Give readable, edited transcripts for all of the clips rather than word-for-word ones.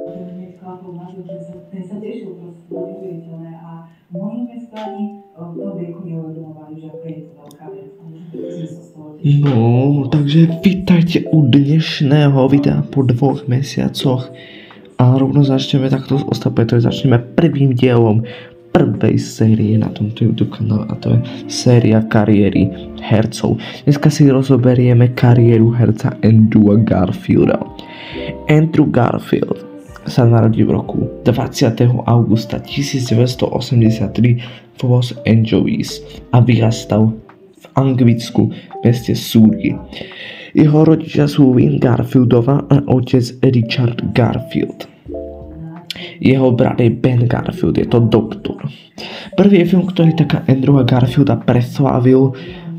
hneď klapol na to, že ten sa tešil proste na neuveriteľné a možno sme si to ani v tom veku neuvedomovali, že aká je to veľká vec a možno sme sa z toho tešili. No, takže vítajte u dnešného videa po 2 mesiacoch a rovno začneme takto pretože začneme prvým dielom prvej série na tomto YouTube kanále a to je séria kariéry hercov. Dneska si rozoberieme kariéru herca Andrewa Garfielda. Andrew Garfield sa narodil v roku 20. augusta 1983 v Los Angeles a vyrastal v Anglicku v meste Surrey. Jeho rodičia sú Win Garfieldova a otec Richard Garfield. Jeho brat je Ben Garfield, je to doktor. Prvý film, ktorý taká Andrewa Garfielda preslávil,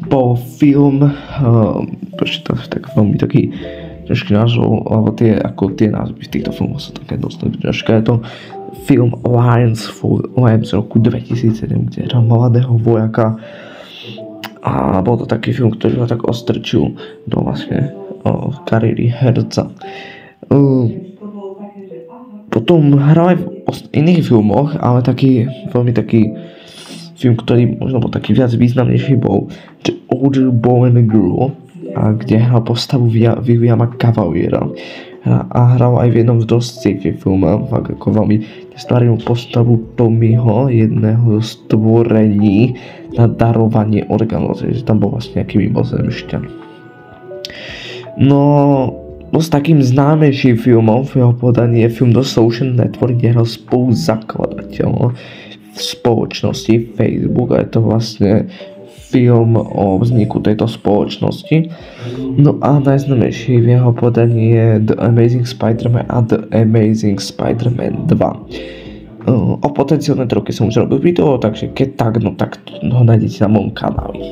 bol film, to tak veľmi taký ťažký názov, alebo tie názvy v týchto filmoch sú také dosť ťažké. Je to film Lions for Lambs z roku 2007, kde hral mladého vojaka a bol to taký film, ktorý ho tak ostrčil do vlastne kariéry herca. Potom hral aj v iných filmoch, ale veľmi taký film, ktorý možno bol taký viac významnejší, bol The Older Boy and Girl, kde hral postavu Williama Cavaliera a hral aj v jednom z dosť sci-fi filmov, ako veľmi stvaril postavu Tommyho, jedného z stvorení na darovanie orgánov, takže tam bol vlastne nejaký mimozemšťan. No, s takým známejším filmom v jeho podaní je film The Social Network, kde hral spoluzakladateľ v spoločnosti Facebook a je to vlastne film o vzniku tejto spoločnosti. No a najznámejší v jeho podaní je The Amazing Spider-Man a The Amazing Spider-Man 2. O potenciálne troky som už robil video, takže keď tak, no tak ho nájdete na mojom kanáli.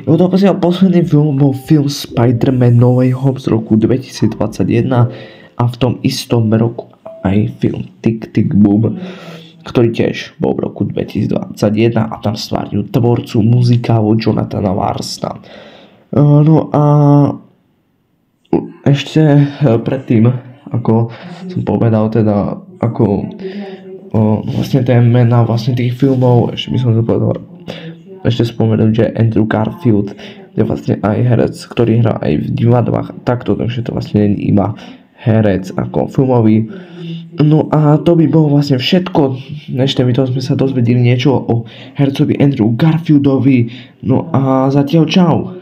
Jeho doposiaľ posledný film bol film Spider-Man No Way Home z roku 2021 a v tom istom roku aj film Tick Tick Boom, ktorý tiež bol v roku 2021 a tam stvárnil tvorcu muzikálu Jonathana Larsta. No a ešte predtým, ako som povedal teda, ako vlastne tie mená vlastne tých filmov, ešte by som to povedal, ešte spomenul, že Andrew Garfield je vlastne aj herec, ktorý hrá aj v divadlách takto, takže to vlastne nie je iba herec ako filmový. No a to by bolo vlastne všetko. V dnešnom videu sme sa dozvedeli niečo o hercovi Andrew Garfieldovi. No a zatiaľ čau.